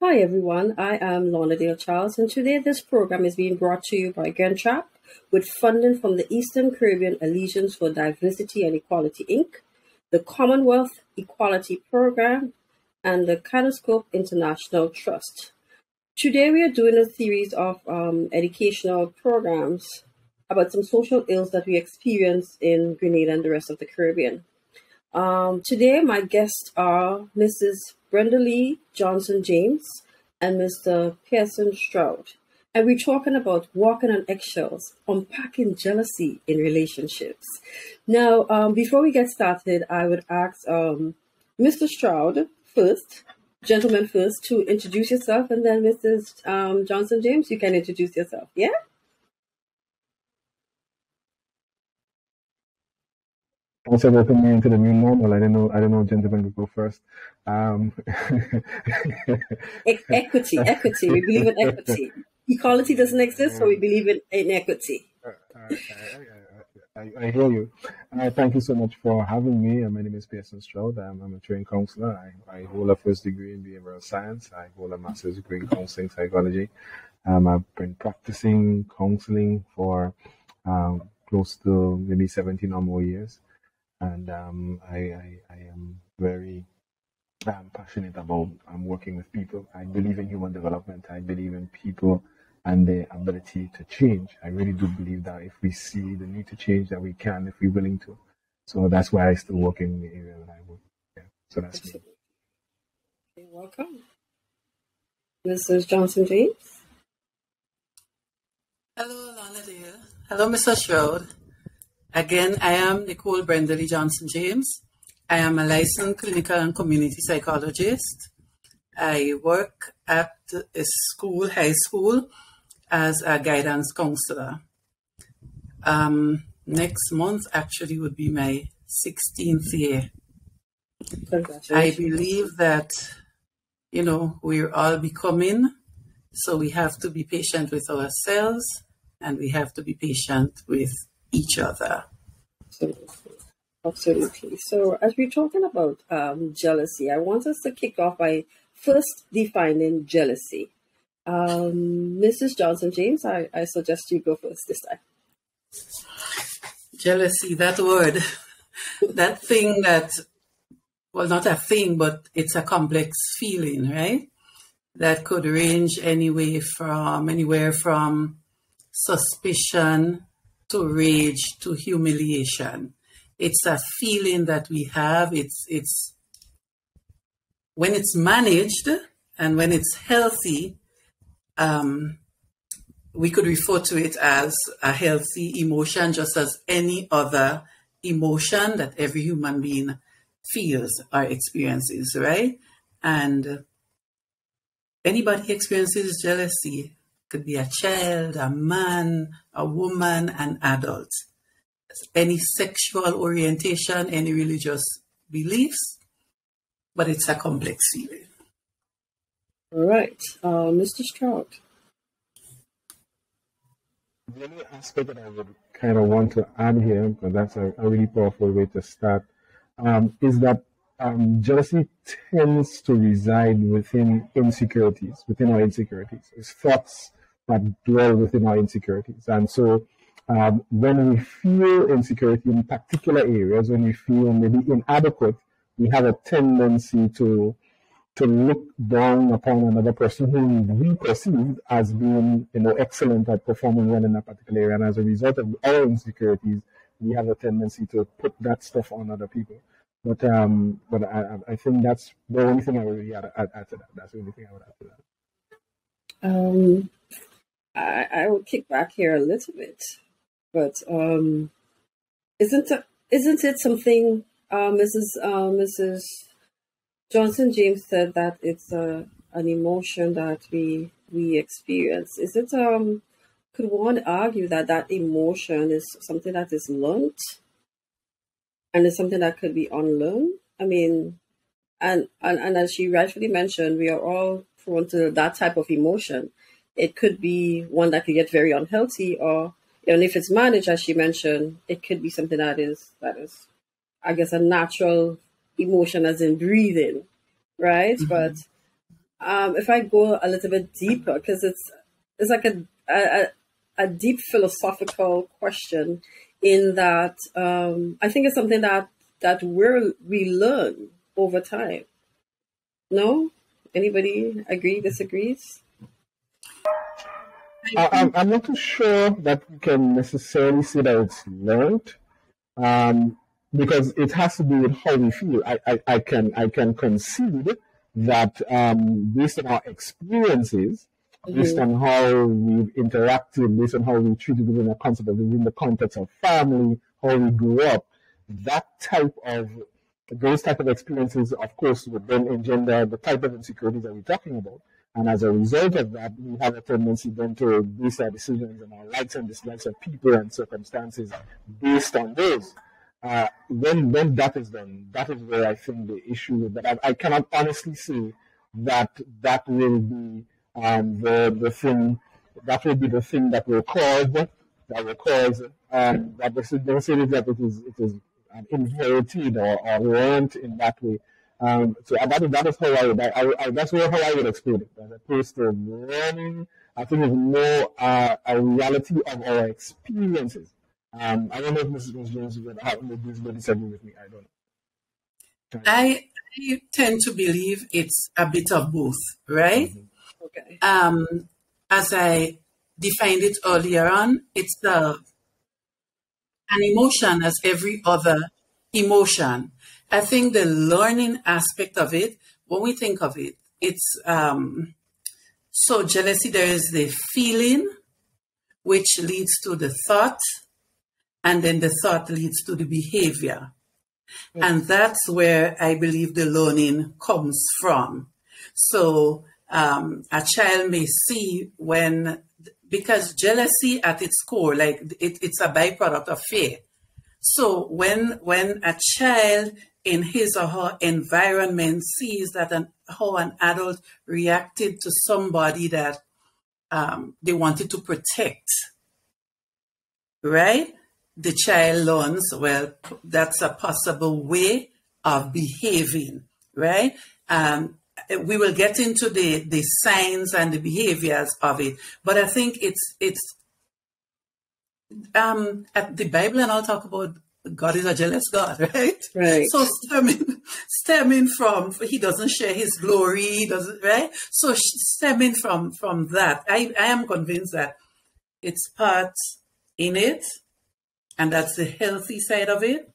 Hi everyone, I am Brenada-Lee Charles, and today this program is being brought to you by GrenCHAP with funding from the Eastern Caribbean Alliance for Diversity and Equality Inc., the Commonwealth Equality Program, and the Kaleidoscope International Trust. Today we are doing a series of educational programs about some social ills that we experience in Grenada and the rest of the Caribbean. Today my guests are Mrs. Brenada-Lee Johnson-James and Mr. Pearson Stroude. And we're talking about walking on eggshells, unpacking jealousy in relationships. Now, before we get started, I would ask Mr. Stroude first, gentleman first, to introduce yourself, and then Mrs. Johnson-James, you can introduce yourself, yeah? Also welcome me into the new normal. I don't know, gentlemen will go first. Equity. We believe in equity. Equality doesn't exist, so we believe in equity. I hear you. Thank you so much for having me. My name is Pearson Stroude. I'm a trained counselor. I hold a first degree in behavioral science. I hold a master's degree in counseling psychology. I've been practicing counseling for close to maybe 17 or more years. And I am very passionate about working with people. I believe in human development. I believe in people and their ability to change. I really do believe that if we see the need to change, that we can if we're willing to. So that's why I still work in the area that I work. Yeah. So that's me. You're welcome. Mrs. Johnson-James. Hello, Brenada-Lee. Hello, Mr. Stroude. Again, I am Nicole Brenada-Lee Johnson-James. I am a licensed clinical and community psychologist. I work at a school, high school, as a guidance counselor. Next month actually would be my 16th year. I believe that, we're all becoming, so we have to be patient with ourselves and we have to be patient with each other. Absolutely. So as we're talking about jealousy, I want us to kick off by first defining jealousy. Mrs. Johnson-James, I suggest you go first this time. Jealousy, that word, that thing that, well, not a thing, but it's a complex feeling, right? That could range anywhere from suspicion to rage to humiliation. It's a feeling that we have. It's when it's managed and when it's healthy, we could refer to it as a healthy emotion, just as any other emotion that every human being feels or experiences, right? And anybody experiences jealousy. Could be a child, a man, a woman, an adult. Any sexual orientation, any religious beliefs, but it's a complex feeling. All right. Mr. Stroude. The only aspect that I would kind of want to add here, because that's a really powerful way to start, is that jealousy tends to reside within our insecurities. It's thoughts that dwell within our insecurities. And so when we feel insecurity in particular areas, when we feel maybe inadequate, we have a tendency to look down upon another person who we perceive as being, excellent at performing well in a particular area. And as a result of our insecurities, we have a tendency to put that stuff on other people. But I think that's the only thing I would really add to that. That's the only thing I would add to that. I will kick back here a little bit, but isn't it something Mrs. Johnson-James said that it's an emotion that we experience? Is it could one argue that emotion is something that is learned and it's something that could be unlearned? I mean, and as she rightfully mentioned, we are all prone to that type of emotion. It could be one that could get very unhealthy, or if it's managed, as she mentioned, it could be something that is, I guess, a natural emotion, as in breathing, right? Mm-hmm. But if I go a little bit deeper, because it's like a deep philosophical question, in that I think it's something that we learn over time. No? Anybody agree, disagrees? I'm not too sure that we can necessarily say that it's learned, because it has to do with how we feel. I can concede that based on our experiences, based on how we've interacted, based on how we treated within the concept of within the context of family, how we grew up, those type of experiences, of course, would then engender the type of insecurities that we're talking about. And as a result of that, we have a tendency then to base our decisions and our likes and dislikes of people and circumstances based on those. When that is done, that is where I think the issue is. But I cannot honestly say that will be the thing. That will be the thing that will cause that the say that it is inherited or learned in that way. So that is how that's how I would explain it. As opposed to learning, I think it's more a reality of our experiences. I don't know if Mrs. Jones would disagree with me. I don't know. I tend to believe it's a bit of both, right? Mm-hmm. Okay. As I defined it earlier on, it's an emotion as every other emotion. I think the learning aspect of it, when we think of it, it's so jealousy, there is the feeling, which leads to the thought, and then the thought leads to the behavior. Mm-hmm. And that's where I believe the learning comes from. So a child may see because jealousy at its core, like it's a byproduct of fear. So when a child in his or her environment sees that how an adult reacted to somebody that they wanted to protect, right? The child learns, well, that's a possible way of behaving, right? We will get into the signs and the behaviors of it, but I think it's at the Bible, and I'll talk about God is a jealous God, right? Right. So stemming from he doesn't share his glory, he doesn't, right? So stemming from that, I am convinced that it's part in it, and that's the healthy side of it.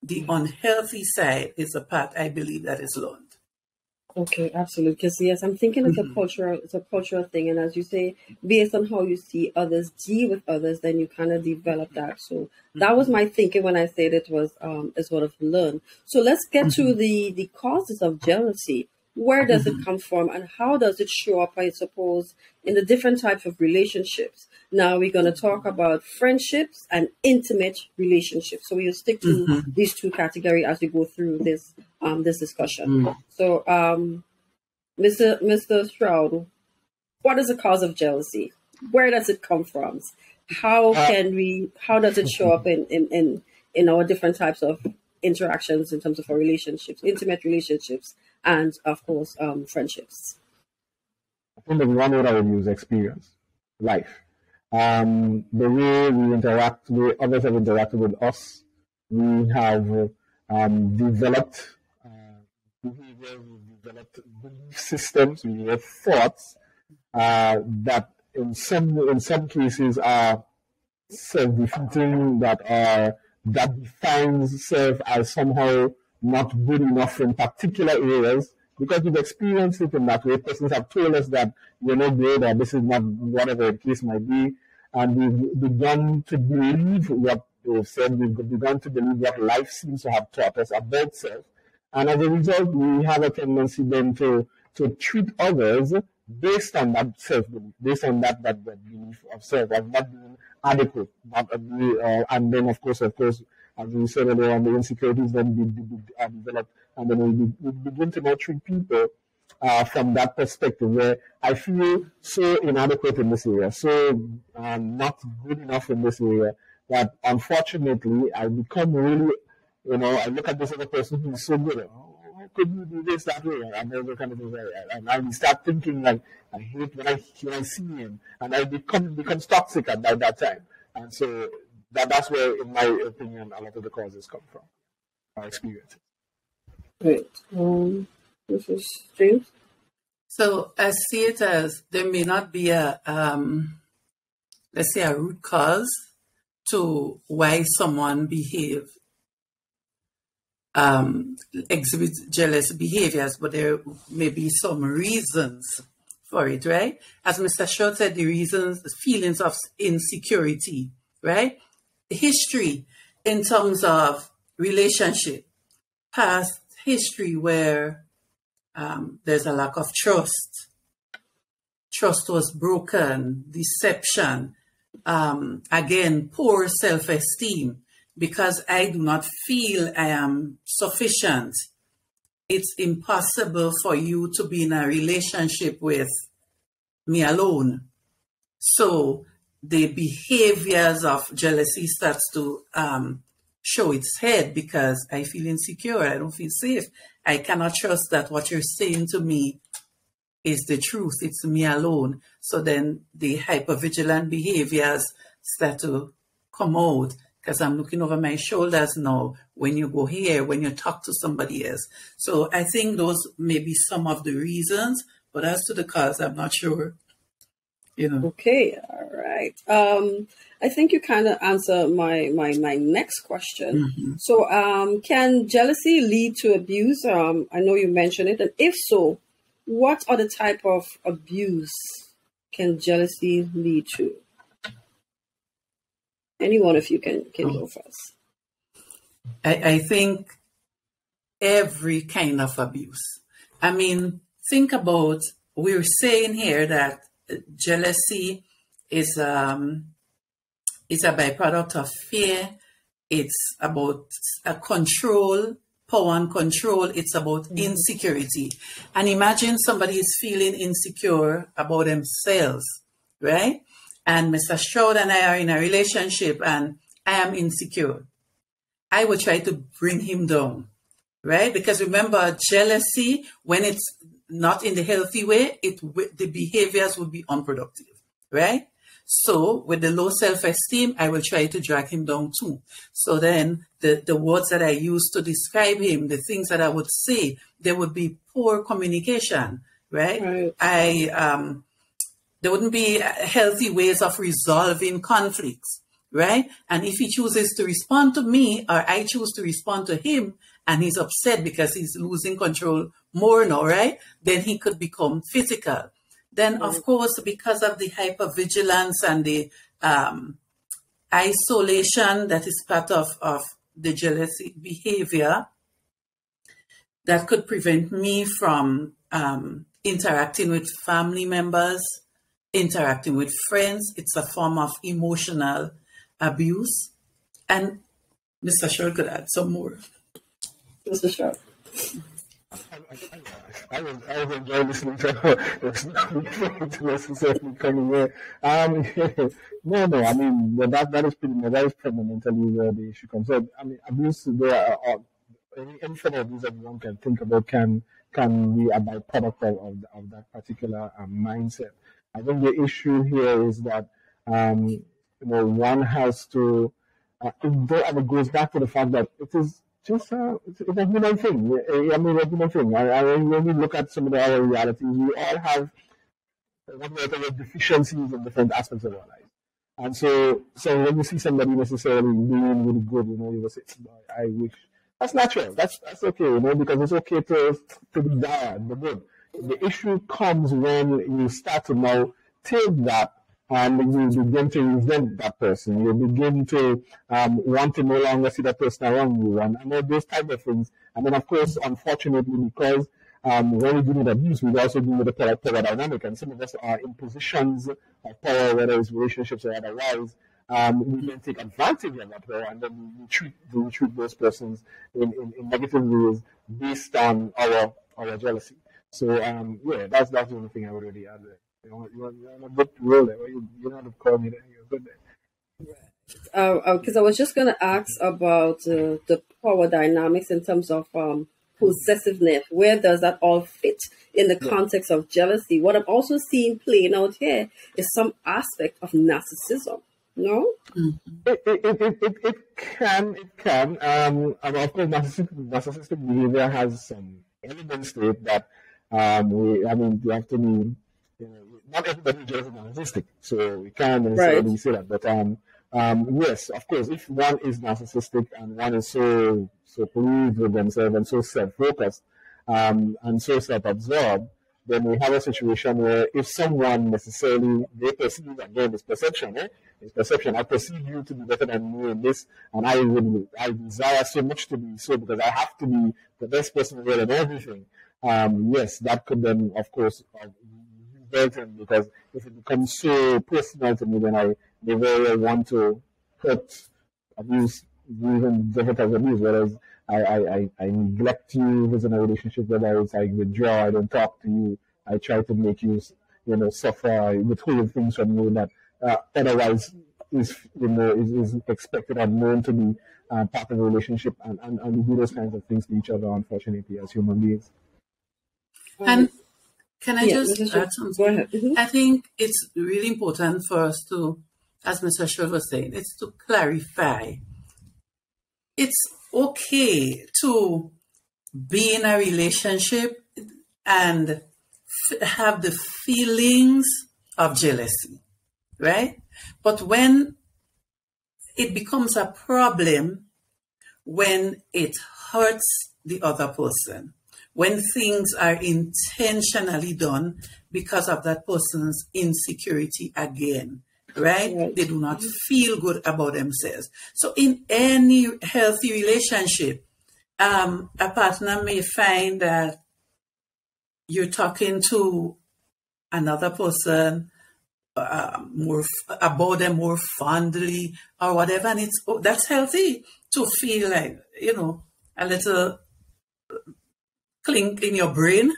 The unhealthy side is the part I believe that is learned. Okay, absolutely. Because yes, I'm thinking it's a cultural thing, and as you say, based on how you see others deal with others, then you kind of develop that. So that was my thinking when I said it was sort of learn. So let's get to the causes of jealousy. Where does it come from, and how does it show up, I suppose, in the different types of relationships? Now we're going to talk about friendships and intimate relationships. So we'll stick to these two categories as we go through this discussion. So, Mr. Stroude, what is the cause of jealousy? Where does it come from? How does it show up in our different types of interactions in terms of our relationships, intimate relationships, and of course, friendships? I think the one word I would use: experience, life. The way we interact, the way others have interacted with us, we have developed behavior, we've developed belief systems, we have thoughts that in some cases are self-defeating, that defines self as somehow not good enough in particular areas, because we've experienced it in that way. Persons have told us that you're not good, or this is not, whatever the case might be, and we've begun to believe what they've said. We've begun to believe what life seems to have taught us about self, and as a result, we have a tendency then to treat others based on that self-belief, based on that belief of self, of not being adequate, and then of course, as we said earlier on, the insecurities then be developed, and then we begin to not treat people from that perspective, where I feel so inadequate in this area, so not good enough in this area, that unfortunately I become really, I look at this other person who is so good. how could you do this that way? And those kind of things. And I start thinking like, I hate when I see him, and I becomes toxic at that time. And so that's where, in my opinion, a lot of the causes come from, our experiences. Great. This is James. So I see it as there may not be a, let's say, a root cause to why someone exhibits jealous behaviors, but there may be some reasons for it, right? As Mr. Stroude said, the reasons, the feelings of insecurity, right? History in terms of relationship, past history where there's a lack of trust. Trust was broken, deception, again, poor self-esteem. Because I do not feel I am sufficient, it's impossible for you to be in a relationship with me alone. So the behaviors of jealousy starts to show its head because I feel insecure, I don't feel safe. I cannot trust that what you're saying to me is the truth, it's me alone. So then the hypervigilant behaviors start to come out. Because I'm looking over my shoulders now when you go here, when you talk to somebody else. So I think those may be some of the reasons, but as to the cause, I'm not sure. Okay, all right. I think you kind of answered my next question. Mm-hmm. So can jealousy lead to abuse? I know you mentioned it. And if so, what are the type of abuse can jealousy lead to? Any one of you can go first. I think every kind of abuse. I mean, think about, we're saying here that jealousy is a byproduct of fear. It's about control, power and control. It's about insecurity. And imagine somebody is feeling insecure about themselves, right? And Mr. Stroude and I are in a relationship and I am insecure. I would try to bring him down, right? Because remember, jealousy, when it's not in the healthy way, the behaviors would be unproductive, right? So with the low self-esteem, I will try to drag him down too. So then the words that I use to describe him, the things that I would say, there would be poor communication, right? There wouldn't be healthy ways of resolving conflicts, right? And if he chooses to respond to me or I choose to respond to him and he's upset because he's losing control more now, right? Then he could become physical. Then, of course, because of the hypervigilance and the isolation that is part of the jealousy behavior, that could prevent me from interacting with family members, interacting with friends. It's a form of emotional abuse. And Mr. Stroude could add some more. Mr. Stroude. I was enjoying listening to there's nothing to necessarily coming here. No, I mean, that is pretty much, that is fundamentally where the issue comes. So, I mean, abuse, there are any form of abuse that one can think about can be a byproduct of that particular mindset. I think the issue here is that one has to, and it goes back to the fact that it is just it's a human thing. I mean, a human thing. When we look at some of our realities, we all have whatever deficiencies in different aspects of our life. And so when you see somebody necessarily doing really good, you will say, I wish. That's natural. That's okay, because it's okay to be bad, but good. The issue comes when you start to now take that and you begin to resent that person. You begin to want to no longer see that person around you and those type of things. And then, of course, unfortunately, because when we deal with abuse, we also deal with the power dynamic. And some of us are in positions of power, whether it's relationships or otherwise. We then take advantage of that power and then we treat those persons in negative ways based on our jealousy. So, that's the only thing I would really add there. You're on a good roll there. You don't have to call me there. You're good there. Because I was just going to ask about the power dynamics in terms of possessiveness. Where does that all fit in the context of jealousy? What I'm also seeing playing out here is some aspect of narcissism. No? It can. And of course, narcissistic behavior has some elements to it that you have to be. Not everybody is just narcissistic, so we can't necessarily say that. But yes, of course, if one is narcissistic and one is so pleased with themselves and so self-focused and so self-absorbed, then we have a situation where if someone necessarily, they perceive, again, it's perception, It's perception. I perceive you to be better than me in this, and I desire so much to be so because I have to be the best person in everything. Yes, that could then, of course, because if it becomes so personal to me, then I may very well want to hurt, abuse, even different types of abuse. Whereas I neglect you within a relationship, whether it's I withdraw, I don't talk to you, I try to make you, suffer, I withhold things from you that otherwise is expected and known to be part of a relationship, and we do those kinds of things to each other, unfortunately, as human beings. And can I just add something? Go ahead. Mm-hmm. I think it's really important for us to, as Mr. Stroude was saying, it's to clarify. It's okay to be in a relationship and have the feelings of jealousy, right? But when it becomes a problem, when it hurts the other person, when things are intentionally done because of that person's insecurity again, right? They do not feel good about themselves. So in any healthy relationship, a partner may find that you're talking to another person more about them more fondly or whatever, and that's healthy to feel like, a little clink in your brain,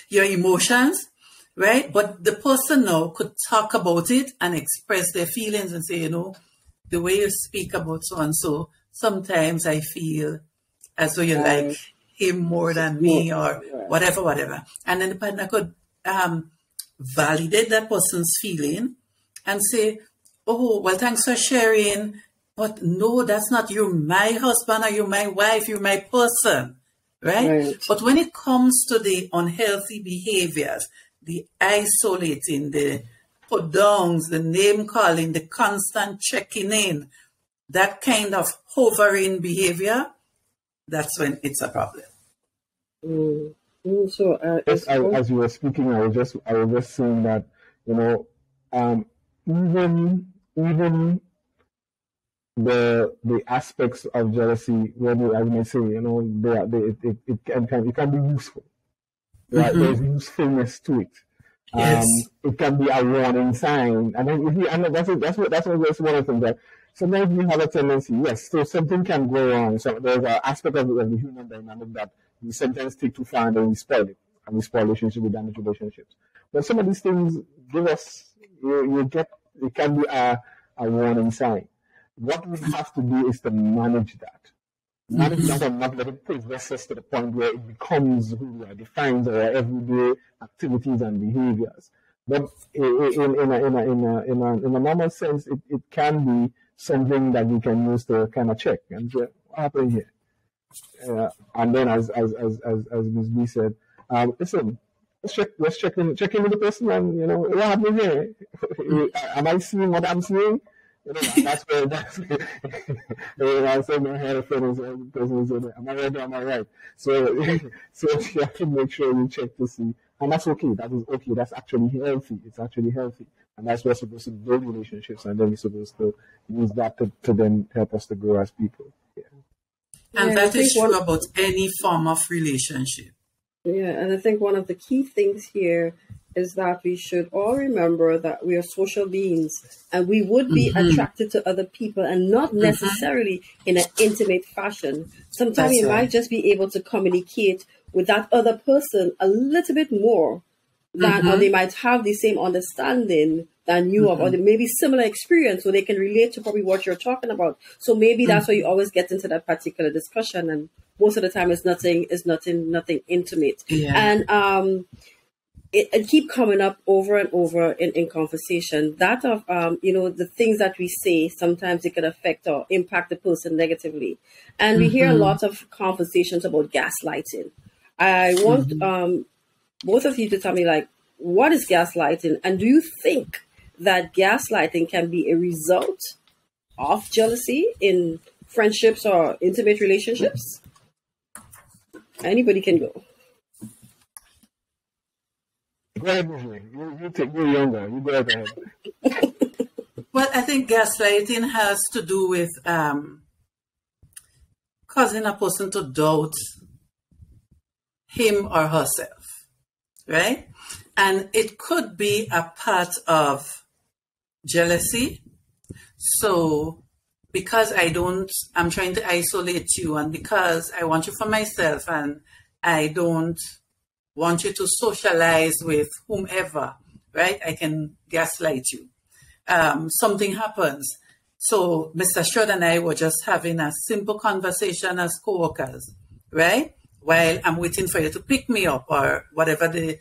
your emotions, right? But the person now could talk about it and express their feelings and say, the way you speak about so-and-so, sometimes I feel as though you like him more than me or whatever. And then the partner could validate that person's feeling and say, oh, well, thanks for sharing, but no, that's not, you're my husband or you're my wife, you're my person. Right? But when it comes to the unhealthy behaviors, the isolating, the put downs, the name calling, the constant checking in, that kind of hovering behavior, that's when it's a problem. So, as you were speaking, I was just saying that, even the aspects of jealousy, when I may say, it can be useful. Right? There's usefulness to it. Yes. It can be a warning sign, and that's one of the things that sometimes we have a tendency. Yes, so something can go wrong. So there's an aspect of the human dynamic that we sometimes take too far and then we spoil it, and we spoil relationships, we damage relationships. But some of these things give us, it can be a warning sign. What we have to do is to manage that. Manage that and not let it possess us to the point where it becomes who we are, defines our everyday activities and behaviors. But in a normal sense, it can be something that we can use to kind of check and say, what happened here? And then, as Ms. B said, listen, let's check in with the person and, what happened here? Am I seeing what I'm seeing? That's where I said my head of friends, the person said, am I right or am I right? So you have to make sure you check to see. And that's okay. That is okay. That's actually healthy. It's actually healthy. And that's where we're supposed to build relationships, and then we're supposed to use that to then help us to grow as people. Yeah. And that is true about any form of relationship. Yeah, and I think one of the key things here is that we should all remember that we are social beings and we would be attracted to other people and not necessarily in an intimate fashion. Sometimes you might just be able to communicate with that other person a little bit more than, or they might have the same understanding than you have, or maybe similar experience, so they can relate to probably what you're talking about. So maybe that's why you always get into that particular discussion and most of the time it's nothing intimate. Yeah. And it keep coming up over and over in conversation, that of the things that we say, sometimes it can affect or impact the person negatively. And we hear a lot of conversations about gaslighting. I want both of you to tell me, like, what is gaslighting, and do you think that gaslighting can be a result of jealousy in friendships or intimate relationships? Anybody can go. Go ahead, you're younger. You go ahead. Well, I think gaslighting has to do with causing a person to doubt him or herself, right? And it could be a part of jealousy. So because I'm trying to isolate you, and because I want you for myself, and I don't want you to socialize with whomever, right? I can gaslight you. Something happens. So Mr. Stroude and I were just having a simple conversation as co-workers, right? While I'm waiting for you to pick me up, or whatever the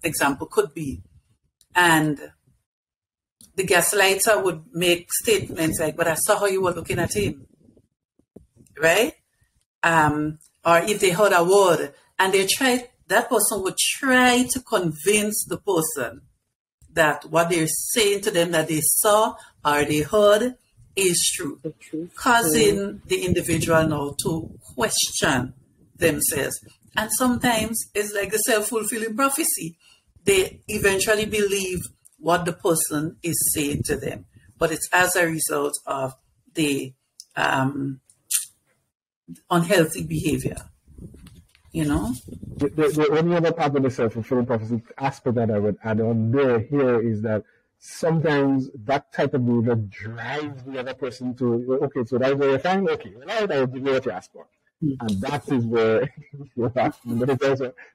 example could be. And the gaslighter would make statements like, but I saw how you were looking at him, right? Or if they heard a word and that person would try to convince the person that what they're saying to them that they saw or they heard is true, causing the individual now to question themselves. And sometimes it's like a self-fulfilling prophecy. They eventually believe what the person is saying to them, but it's as a result of the unhealthy behavior, The only other part of the self-fulfilling prophecy aspect that I would add on here is that sometimes that type of behavior drives the other person to, okay, so that's where you're fine, okay, right, I'll give you what you asked for. And that is where you're asking, but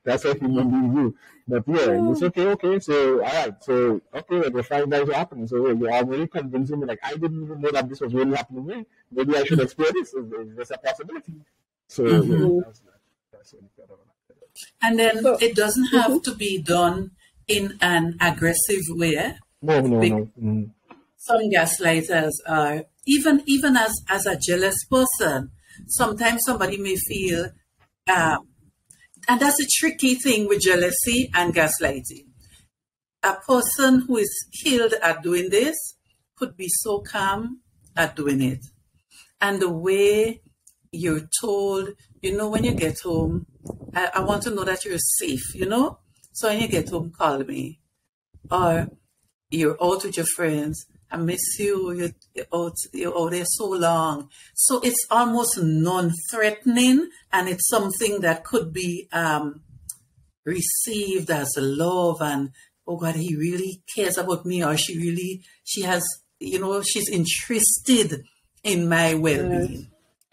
that's what human beings do. But yeah, it's okay, so all right, so okay, we're fine, that's happening. So you're already convincing me, like, I didn't even know that this was really happening to me. Maybe I should explore this. Is this a possibility? So that's and then it doesn't have to be done in an aggressive way. No. Some gaslighters are, even as a jealous person, sometimes somebody may feel, and that's a tricky thing with jealousy and gaslighting. A person who is skilled at doing this could be so calm at doing it. And the way you're told, when you get home, I want to know that you're safe, So when you get home, call me. Or you're out with your friends, I miss you, you're out there so long. So it's almost non-threatening, and it's something that could be received as love, and, oh God, he really cares about me, or she has, she's interested in my well-being.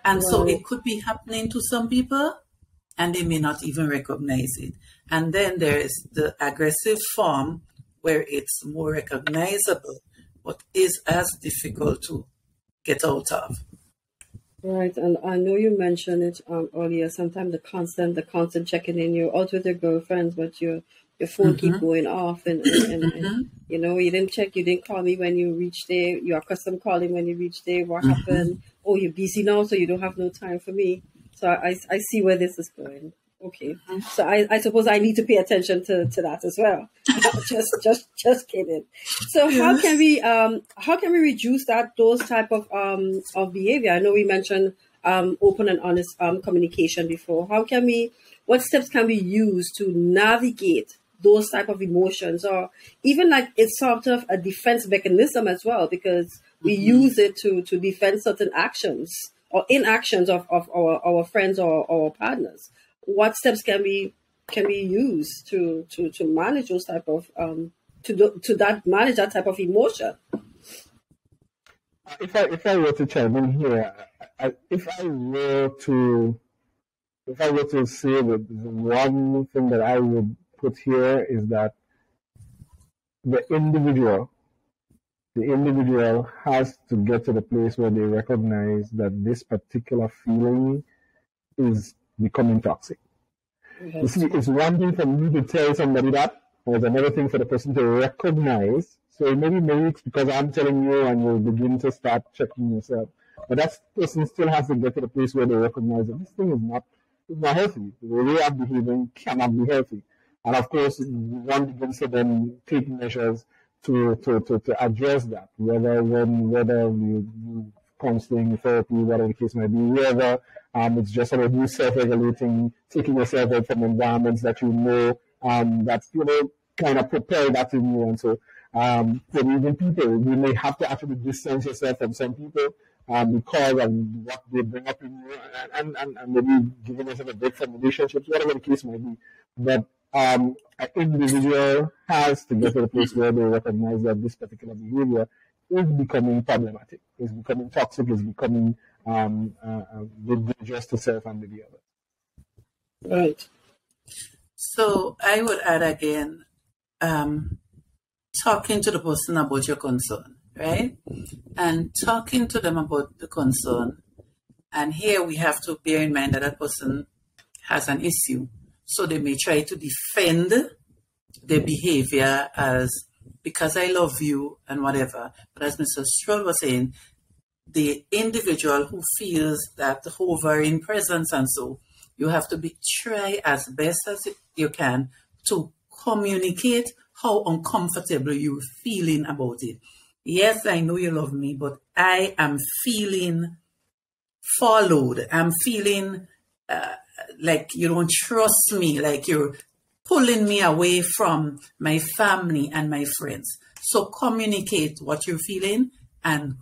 And so it could be happening to some people, and they may not even recognize it. And then there is the aggressive form, where it's more recognizable, but is as difficult to get out of. Right, and I know you mentioned it earlier. Sometimes the constant checking in. You're out with your girlfriends, but your phone keep going off, and you didn't check, you didn't call me when you reached there. You're accustomed calling when you reach there. What happened? Oh, you're busy now, so you don't have no time for me. So I see where this is going. Okay, so I suppose I need to pay attention to that as well. just kidding. So how can we reduce those type of behavior? I know we mentioned open and honest communication before. What steps can we use to navigate those type of emotions, or even like it's sort of a defense mechanism as well, because we use it to defend certain actions or inactions of our friends or our partners. What steps can we use to manage those type of manage that type of emotion? If I were to chime in here, if I were to say that the one thing that I would put here is that the individual has to get to the place where they recognize that this particular feeling is becoming toxic. You see, it's one thing for me to tell somebody that, or it's another thing for the person to recognize. So maybe it's because I'm telling you and you'll begin to start checking yourself. But that person still has to get to the place where they recognize that this thing is not healthy. The way I'm behaving cannot be healthy. And of course, one begins to then take measures to address that, whether you counseling, therapy, whatever the case may be, whether it's just about you self-regulating, taking yourself out from environments that you know that's kind of propel that in you. And so for even people, you may have to actually distance yourself from some people because of what they bring up in you, and maybe giving yourself a break from relationships, whatever the case may be. But an individual has to get to the place where they recognize that this particular behavior is becoming problematic, is becoming toxic, is becoming dangerous to self and to the other. Right. So I would add again, talking to the person about your concern, right? And talking to them about the concern. And here we have to bear in mind that that person has an issue. So they may try to defend their behavior as because I love you and whatever. But as Mr. Stroude was saying, the individual who feels that hovering presence and so, you have to try as best as you can to communicate how uncomfortable you're feeling about it. Yes, I know you love me, but I am feeling followed. I'm feeling like you don't trust me, like you're pulling me away from my family and my friends. So communicate what you're feeling and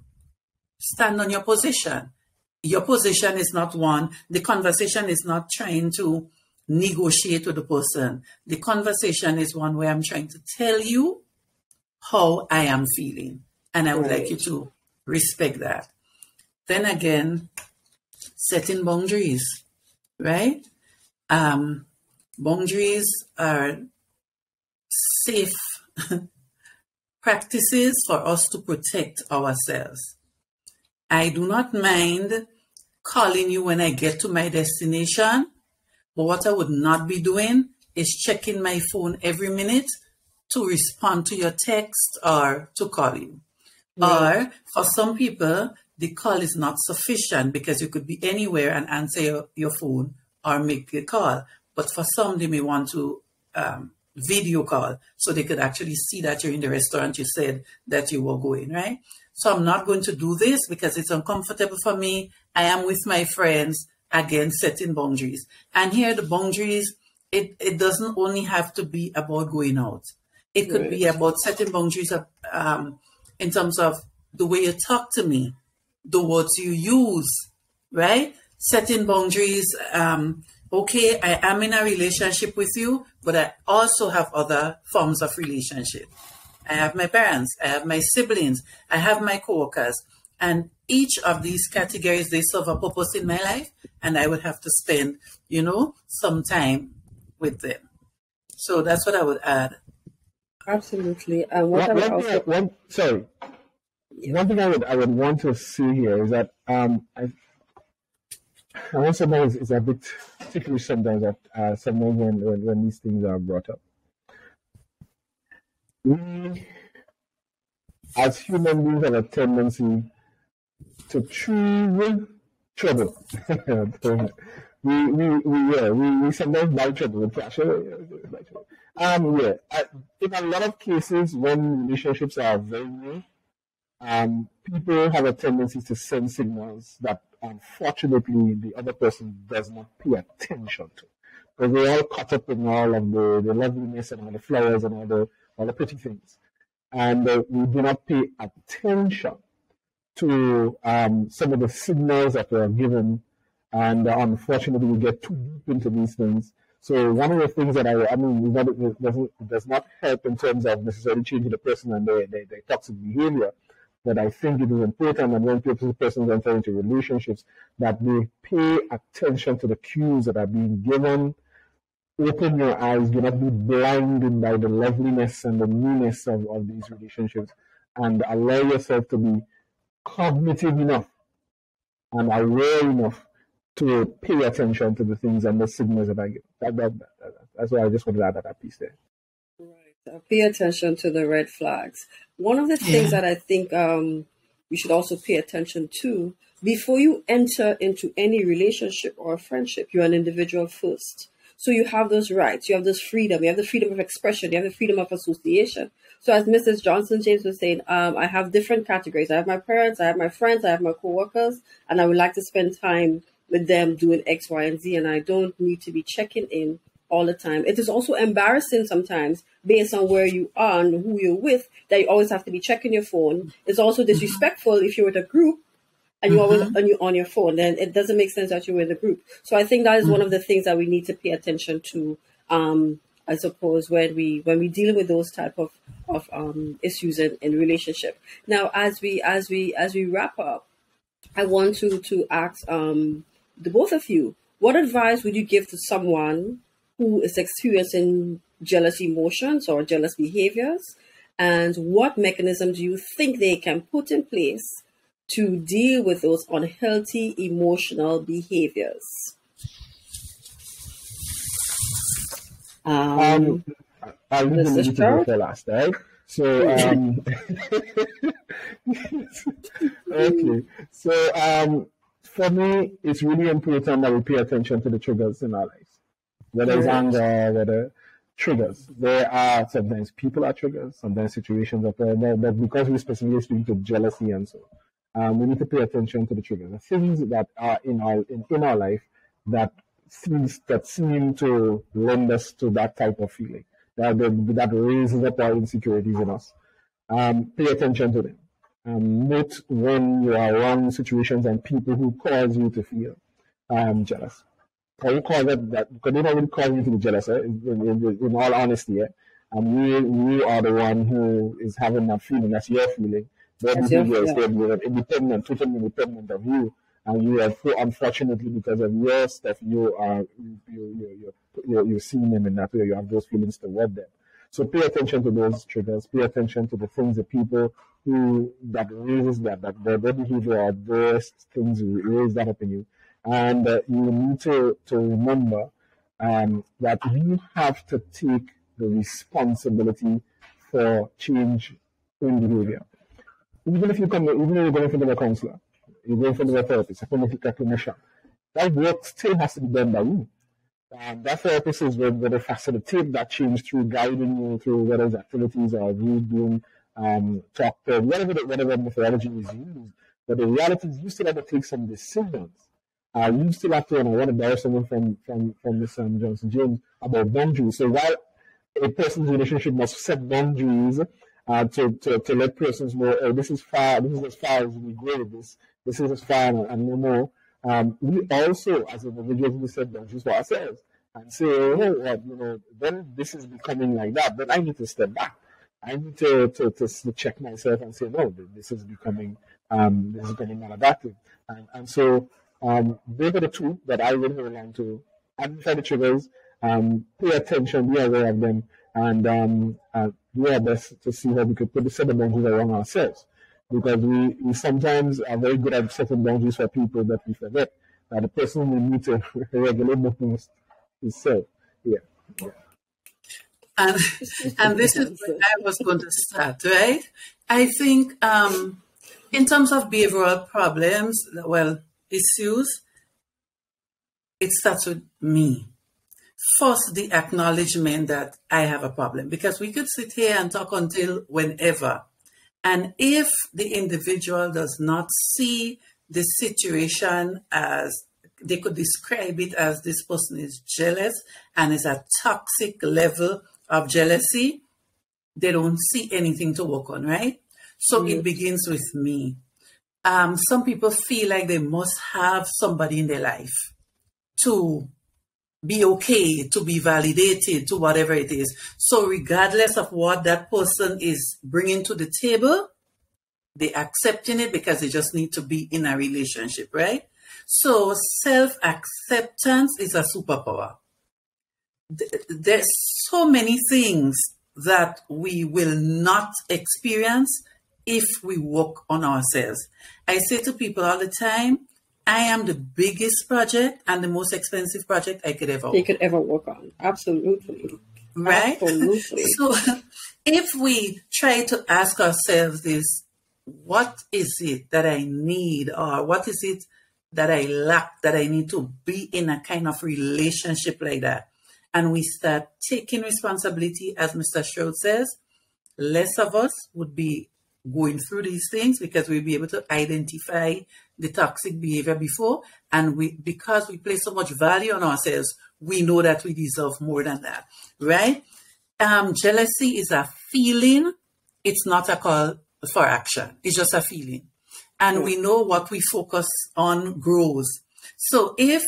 stand on your position. Your position is not one. The conversation is not trying to negotiate with the person. The conversation is one where I'm trying to tell you how I am feeling. And I would like you to respect that. Then again, setting boundaries, right? Boundaries are safe practices for us to protect ourselves. I do not mind calling you when I get to my destination, but what I would not be doing is checking my phone every minute to respond to your text or to call you. Or for some people, the call is not sufficient because you could be anywhere and answer your phone or make a call. But for some, they may want to video call so they could actually see that you're in the restaurant you said that you were going, right? So I'm not going to do this because it's uncomfortable for me. I am with my friends, again, setting boundaries. And here the boundaries, it doesn't only have to be about going out. It could be about setting boundaries in terms of the way you talk to me, the words you use, right? Setting boundaries. Okay, I am in a relationship with you, but I also have other forms of relationship. I have my parents, I have my siblings, I have my coworkers, and each of these categories, they serve a purpose in my life, and I would have to spend, some time with them. So that's what I would add. Absolutely. One thing I would want to see here is that I want sometimes it's a bit ticklish sometimes that sometimes when these things are brought up. We, as human beings, have a tendency to choose trouble. we sometimes buy trouble with cash. In a lot of cases, when relationships are very new, people have a tendency to send signals that unfortunately the other person does not pay attention to. Because we're all caught up in all of the loveliness and all the flowers and all the pretty things. And we do not pay attention to some of the signals that were given. And unfortunately, we get too deep into these things. So one of the things that it does not help in terms of necessarily changing the person and their toxic behavior. But I think it is important that when persons enter into relationships, that they pay attention to the cues that are being given. Open your eyes. Do not be blinded by the loveliness and the newness of these relationships, and allow yourself to be cognitive enough and aware enough to pay attention to the things and the signals that I get. That's why I just wanted to add that piece there. Right. Pay attention to the red flags. One of the things that I think you should also pay attention to before you enter into any relationship or friendship, you're an individual first. So you have those rights, you have this freedom, you have the freedom of expression, you have the freedom of association. So as Mrs. Johnson-James was saying, I have different categories. I have my parents, I have my friends, I have my coworkers, and I would like to spend time with them doing X, Y, and Z, and I don't need to be checking in all the time. It is also embarrassing sometimes based on where you are and who you're with that you always have to be checking your phone. It's also disrespectful if you're with a group and you're always on your phone, then it doesn't make sense that you're with a group. So I think that is one of the things that we need to pay attention to, I suppose, when we deal with those type of issues in relationship. Now, as we wrap up, I want to ask the both of you, what advice would you give to someone who is experiencing jealous emotions or jealous behaviors, and what mechanism do you think they can put in place to deal with those unhealthy emotional behaviors? I'll leave the lady to go for last, right? So, okay. So, for me, it's really important that we pay attention to the triggers in our lives. Whether it's anger, whether triggers. There are sometimes people are triggers, sometimes situations are triggers, but because we specifically speak to jealousy and so, we need to pay attention to the triggers. The things that are in our life that seem to lend us to that type of feeling, that raises up our insecurities in us. Pay attention to them. Note when you are around situations and people who cause you to feel jealous. Can you call that because they don't really cause you to be jealous, in all honesty, you are the one who is having that feeling, that's your feeling. Their behavior is totally independent of you. And you are, unfortunately, because of your stuff, you're seeing them in that way. You have those feelings toward them. So pay attention to those triggers. Pay attention to the things, the people that raises that their behavior or those things raise that up in you. And you need to remember that you have to take the responsibility for change in behavior. Even if you're going in front of a counselor, you're going in front of a therapist, a clinician, that work still has to be done by you. That therapist is going to facilitate that change through guiding you through whether it's activities or you doing talk to whatever methodology is used. But the reality is you still have to take some decisions. You still have to, and I want to borrow something from Ms. Johnson-James about boundaries. So while a person's relationship must set boundaries to let persons know, oh, this is as far as we go with this. This is as far and no more. We also, as individuals, we set boundaries for ourselves and say, oh, when this is becoming like that, then I need to step back. I need to check myself and say, no, this is becoming maladaptive. And so those are the two that I really rely on to identify the triggers, pay attention, be aware of them, and do our best to see how we could put the set of boundaries around ourselves. Because we sometimes are very good at setting boundaries for people that we forget that the person we need to regulate the most is self. Yeah. And this is where I was going to start, right? I think in terms of behavioral problems, issues, it starts with me. First, the acknowledgement that I have a problem, because we could sit here and talk until whenever. And if the individual does not see the situation as, they could describe it as this person is jealous and is a toxic level of jealousy, they don't see anything to work on, right? So it begins with me. Some people feel like they must have somebody in their life to be okay, to be validated, to whatever it is. So regardless of what that person is bringing to the table, they accepting it because they just need to be in a relationship, right? So self-acceptance is a superpower. There's so many things that we will not experience if we work on ourselves. I say to people all the time, I am the biggest project and the most expensive project I could ever work on. Absolutely. Right? Absolutely. So if we try to ask ourselves this, what is it that I need, or what is it that I lack, that I need to be in a kind of relationship like that? And we start taking responsibility, as Mr. Stroude says, less of us would be going through these things because we'll be able to identify the toxic behavior before. And because we place so much value on ourselves, we know that we deserve more than that, right? Jealousy is a feeling. It's not a call for action. It's just a feeling. And we know what we focus on grows. So if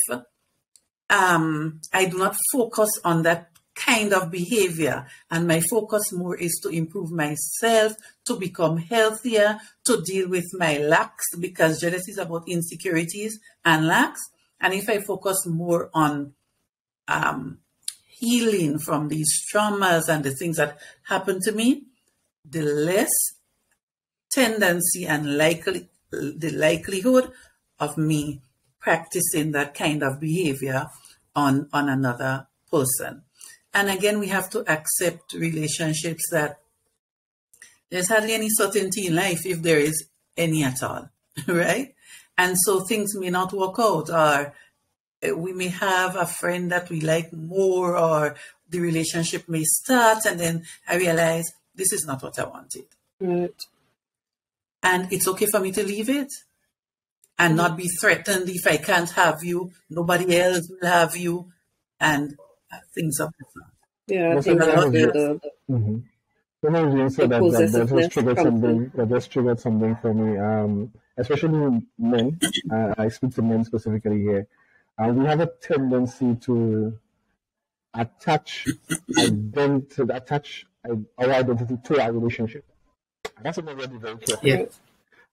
I do not focus on that kind of behavior, and my focus more is to improve myself, to become healthier, to deal with my lacks, because jealousy is about insecurities and lacks. And if I focus more on healing from these traumas and the things that happen to me, the less tendency and the likelihood of me practicing that kind of behavior on another person. And again, we have to accept relationships that there's hardly any certainty in life, if there is any at all, right? And so things may not work out, or we may have a friend that we like more, or the relationship may start, and then I realize this is not what I wanted. Right. And it's okay for me to leave it and not be threatened. If I can't have you, nobody else will have you, and things are different. Yeah, I think that's the that just triggered something for me, especially men. I speak to men specifically here. We have a tendency to attach our identity to our relationship. That's something we have to be very careful. Yeah.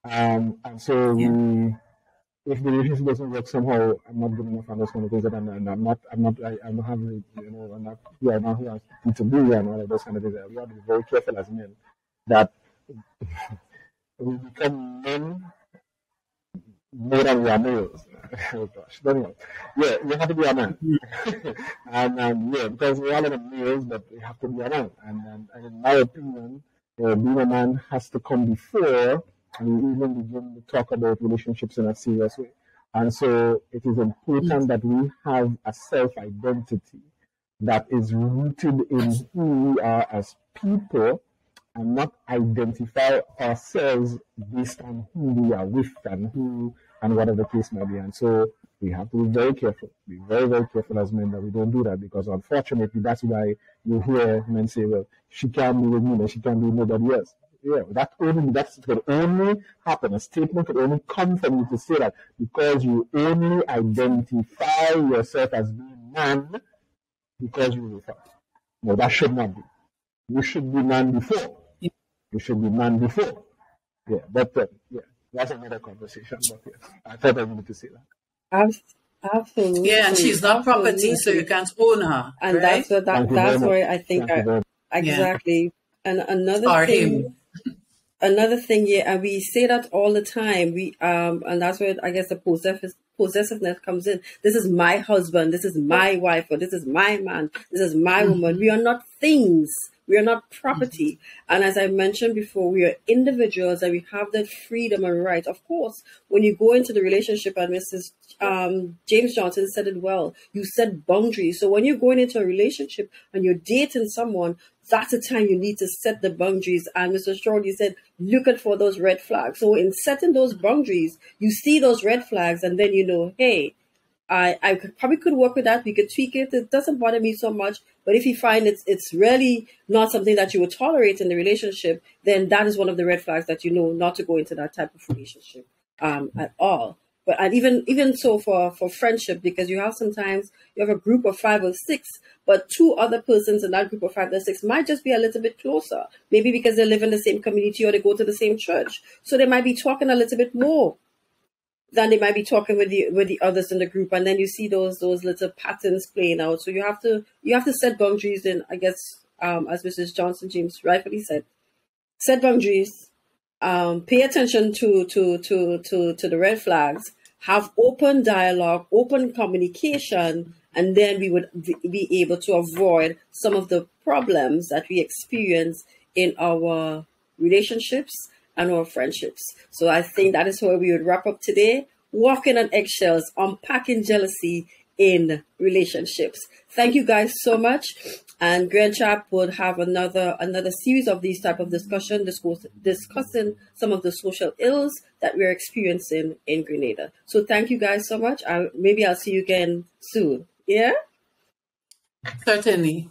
And so if the relationship doesn't work somehow, I'm not good enough and those kind of things, that I'm not having, I'm not who I need to be, and all of those kind of things. We have to be very careful as men that we become men more than we are males. Oh gosh, anyway, yeah, we have to be a man, and because we are not males, but we have to be a man, and in my opinion, being a man has to come before we even begin to talk about relationships in a serious way. And so it is important that we have a self-identity that is rooted in who we are as people, and not identify ourselves based on who we are with and whatever the case may be. And so we have to be very careful, very, very careful as men that we don't do that, because unfortunately that's why you hear men say, well, she can't be with me, and she can't be with nobody else. Yeah, that could only happen. A statement could only come from you to say that because you only identify yourself as being man because you were first. No, that should not be. You should be man before. You should be man before. Yeah, but that's another conversation. But yes, I thought I needed to say that. Absolutely. Yeah, and she's not property, so you can't own her. And right? that's where I think exactly. And another thing, yeah, and we say that all the time. And that's where I guess the possessiveness comes in. This is my husband, this is my wife, or this is my man, this is my woman. We are not things. We are not property. And as I mentioned before, we are individuals, and we have that freedom and right. Of course, when you go into the relationship, and Mrs. James Johnson said it well, you set boundaries. So when you're going into a relationship and you're dating someone, that's the time you need to set the boundaries. And Mr. Stroude, you said, look out for those red flags. So in setting those boundaries, you see those red flags, and then you know, hey, I probably could work with that. We could tweak it. It doesn't bother me so much. But if you find it's really not something that you would tolerate in the relationship, then that is one of the red flags that you know not to go into that type of relationship at all. But and even so for friendship, because you have sometimes you have a group of 5 or 6, but 2 other persons in that group of 5 or 6 might just be a little bit closer. Maybe because they live in the same community or they go to the same church, so they might be talking a little bit more than they might be talking with the others in the group, and then you see those little patterns playing out. So you have to set boundaries, and I guess as Mrs. Johnson-James rightfully said, set boundaries, pay attention to the red flags, have open dialogue, open communication, and then we would be able to avoid some of the problems that we experience in our relationships and our friendships. So I think that is where we would wrap up today. Walking on eggshells, unpacking jealousy in relationships. Thank you guys so much. And GrenCHAP would have another series of these type of discussion, discussing some of the social ills that we're experiencing in Grenada. So thank you guys so much. Maybe I'll see you again soon. Yeah? Certainly.